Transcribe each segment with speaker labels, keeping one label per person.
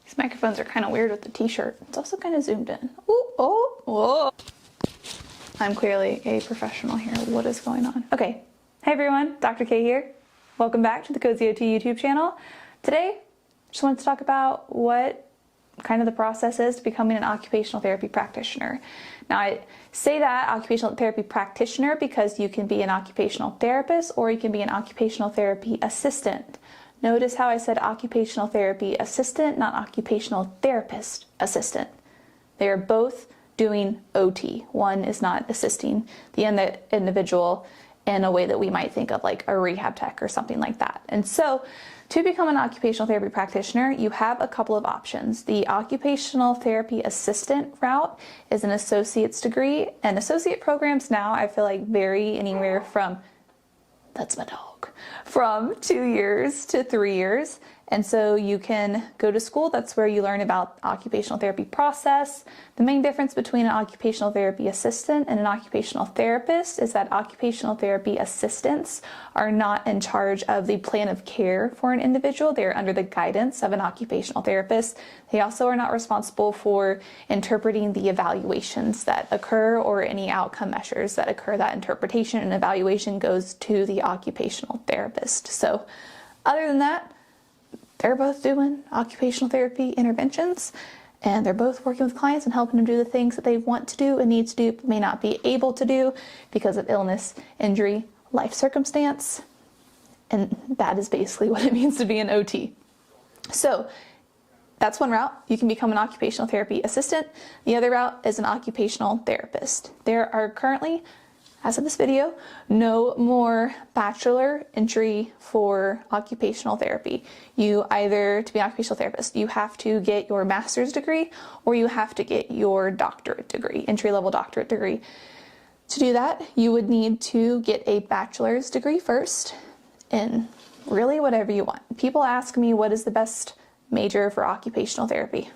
Speaker 1: These microphones are kind of weird with the t-shirt. It's also kind of zoomed in. Ooh, oh, whoa. I'm clearly a professional here. What is going on? Okay. Hey everyone, Dr. K here. Welcome back to the Cozy OT YouTube channel. Today, just wanted to talk about what kind of the process is to becoming an occupational therapy practitioner. Now, I say that occupational therapy practitioner because you can be an occupational therapist or you can be an occupational therapy assistant. Notice how I said occupational therapy assistant, not occupational therapist assistant. They are both doing OT. One is not assisting the individual in a way that we might think of like a rehab tech or something like that. And so to become an occupational therapy practitioner, you have a couple of options. The occupational therapy assistant route is an associate's degree, and associate programs now I feel like vary anywhere from, that's my dog, from 2 years to 3 years. And so you can go to school. That's where you learn about occupational therapy process. The main difference between an occupational therapy assistant and an occupational therapist is that occupational therapy assistants are not in charge of the plan of care for an individual. They are under the guidance of an occupational therapist. They also are not responsible for interpreting the evaluations that occur or any outcome measures that occur. That interpretation and evaluation goes to the occupational therapist. So other than that, they're both doing occupational therapy interventions, and they're both working with clients and helping them do the things that they want to do and need to do, but may not be able to do because of illness, injury, life circumstance. And that is basically what it means to be an OT. So that's one route. You can become an occupational therapy assistant. The other route is an occupational therapist. There are currently, as of this video, no more bachelor entry for occupational therapy. You either, to be an occupational therapist, you have to get your master's degree or you have to get your doctorate degree, entry-level doctorate degree. To do that, you would need to get a bachelor's degree first in really whatever you want. People ask me what is the best major for occupational therapy.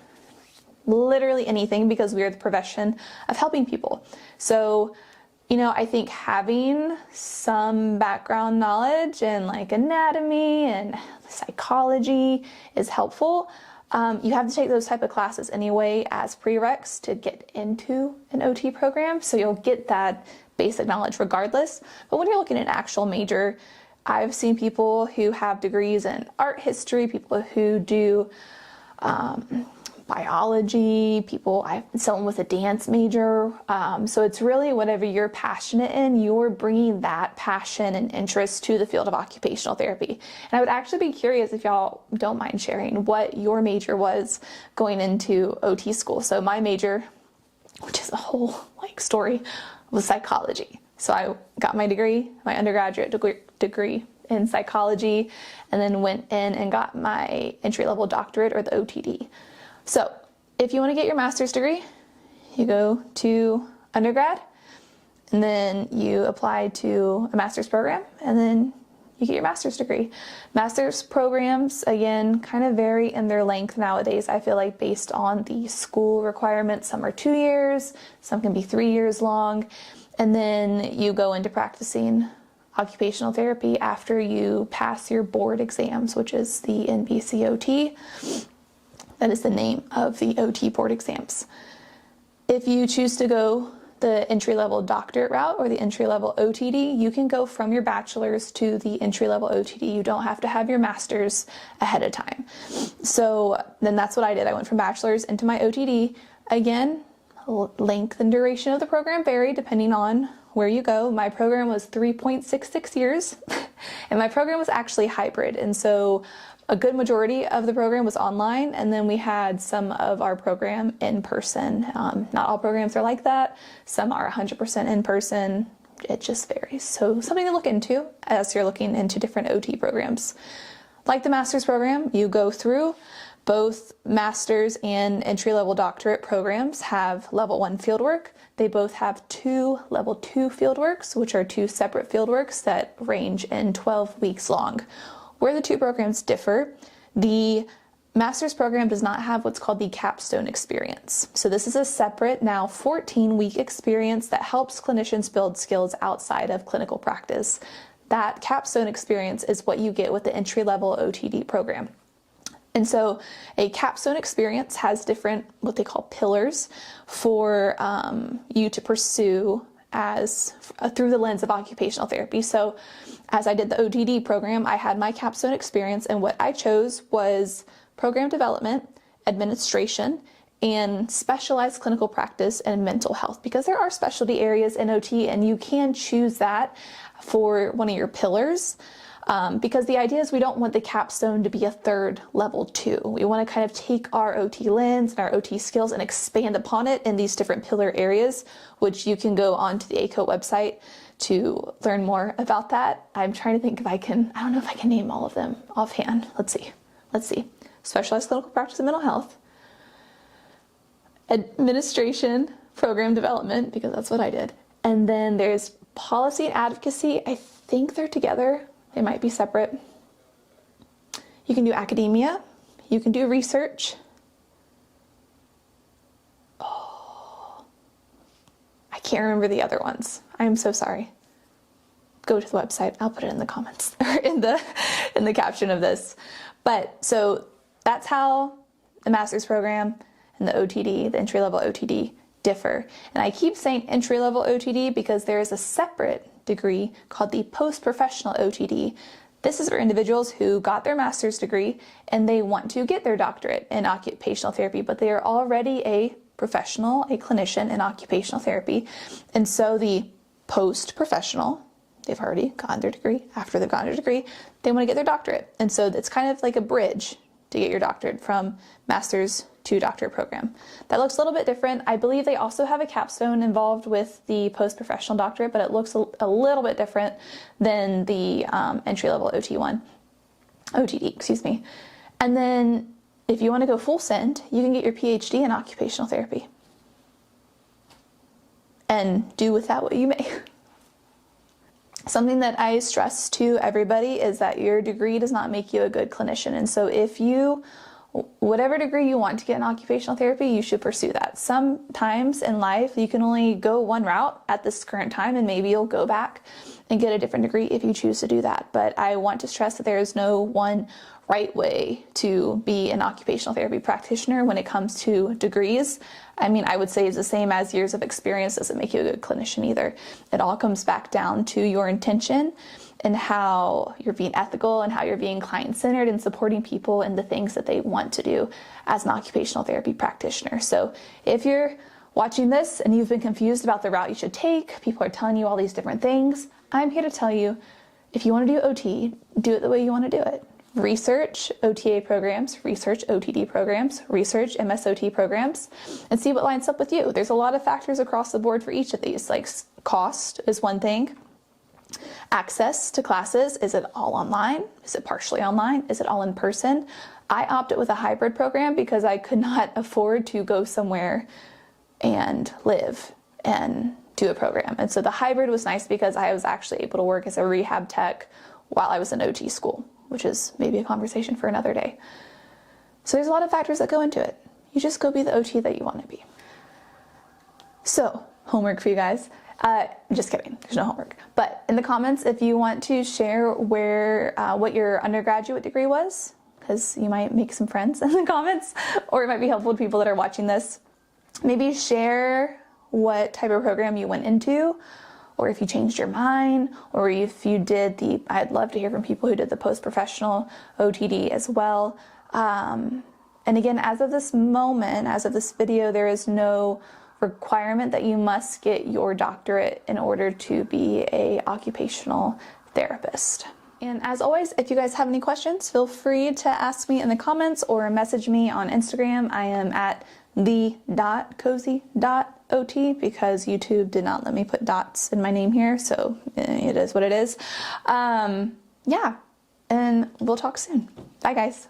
Speaker 1: Literally anything, because we are the profession of helping people. So you know, I think having some background knowledge in like anatomy and psychology is helpful. You have to take those type of classes anyway as prereqs to get into an OT program. So you'll get that basic knowledge regardless. But when you're looking at an actual major, I've seen people who have degrees in art history, people who do biology, someone with a dance major. So it's really whatever you're passionate in, you're bringing that passion and interest to the field of occupational therapy. And I would actually be curious if y'all don't mind sharing what your major was going into OT school. So my major, which is a whole story, was psychology. So I got my degree, my undergraduate degree in psychology, and then went in and got my entry-level doctorate, or the OTD. So if you want to get your master's degree, you go to undergrad, and then you apply to a master's program, and then you get your master's degree. Master's programs, again, kind of vary in their length nowadays, I feel like, based on the school requirements. Some are 2 years, some can be 3 years long, and then you go into practicing occupational therapy after you pass your board exams, which is the NBCOT. That is the name of the OT board exams. If you choose to go the entry-level doctorate route or the entry-level OTD, you can go from your bachelor's to the entry-level OTD. You don't have to have your master's ahead of time. So then that's what I did. I went from bachelor's into my OTD. Again, length and duration of the program vary depending on where you go. My program was 3.66 years, and my program was actually hybrid. And so a good majority of the program was online, and then we had some of our program in person. Not all programs are like that. Some are 100% in person. It just varies. So something to look into as you're looking into different OT programs. Like the master's program, you go through. Both master's and entry-level doctorate programs have level 1 fieldwork. They both have 2 level 2 fieldworks, which are 2 separate fieldworks that range in 12 weeks long. Where the 2 programs differ, the master's program does not have what's called the capstone experience. So this is a separate, now 14-week experience that helps clinicians build skills outside of clinical practice. That capstone experience is what you get with the entry-level OTD program. And so a capstone experience has different, what they call pillars for you to pursue as through the lens of occupational therapy. So as I did the OTD program, I had my capstone experience, and what I chose was program development, administration, and specialized clinical practice and mental health, because there are specialty areas in OT and you can choose that for one of your pillars. Because the idea is we don't want the capstone to be a third level 2. We want to kind of take our OT lens and our OT skills and expand upon it in these different pillar areas, which you can go onto the ACO website to learn more about that. I'm trying to think if I don't know if I can name all of them offhand. Let's see. Specialized clinical practice and mental health, administration, program development, because that's what I did. And then there's policy and advocacy. I think they're together. They might be separate. You can do academia. You can do research. Oh, I can't remember the other ones. I'm so sorry. Go to the website. I'll put it in the comments or in the caption of this. But so that's how the master's program and the OTD, the entry-level OTD, differ. And I keep saying entry-level OTD because there is a separate degree called the post-professional OTD. This is for individuals who got their master's degree and they want to get their doctorate in occupational therapy, but they are already a professional, a clinician in occupational therapy. And so the post-professional, they've already gotten their degree. After they've gotten their degree, they want to get their doctorate. And so it's kind of like a bridge to get your doctorate from master's to doctorate program. That looks a little bit different. I believe they also have a capstone involved with the post-professional doctorate, but it looks a little bit different than the entry-level OTD, excuse me. And then if you want to go full send, you can get your PhD in occupational therapy and do with that what you may. Something that I stress to everybody is that your degree does not make you a good clinician. And so if whatever degree you want to get in occupational therapy, you should pursue that. Sometimes in life, you can only go one route at this current time, and maybe you'll go back and get a different degree if you choose to do that. But I want to stress that there is no one right way to be an occupational therapy practitioner when it comes to degrees. I mean, I would say it's the same as years of experience doesn't make you a good clinician either. It all comes back down to your intention and how you're being ethical and how you're being client-centered and supporting people in the things that they want to do as an occupational therapy practitioner. So if you're watching this and you've been confused about the route you should take, people are telling you all these different things, I'm here to tell you, if you want to do OT, do it the way you want to do it. Research OTA programs, research OTD programs, research MSOT programs, and see what lines up with you. There's a lot of factors across the board for each of these, like cost is one thing. Access to classes, is it all online? Is it partially online? Is it all in person? I opted with a hybrid program because I could not afford to go somewhere and live and do a program. And so the hybrid was nice because I was actually able to work as a rehab tech while I was in OT school, which is maybe a conversation for another day. So there's a lot of factors that go into it. You just go be the OT that you want to be. So, homework for you guys. Just kidding, there's no homework. But in the comments, if you want to share what your undergraduate degree was, because you might make some friends in the comments, or it might be helpful to people that are watching this. Maybe share what type of program you went into, or if you changed your mind, or if you did I'd love to hear from people who did the post-professional OTD as well. And again, as of this moment, as of this video, there is no requirement that you must get your doctorate in order to be a occupational therapist. And as always, if you guys have any questions, feel free to ask me in the comments or message me on Instagram. I am at the.cozy.ot because YouTube did not let me put dots in my name here, so it is what it is. Yeah, and we'll talk soon. Bye, guys.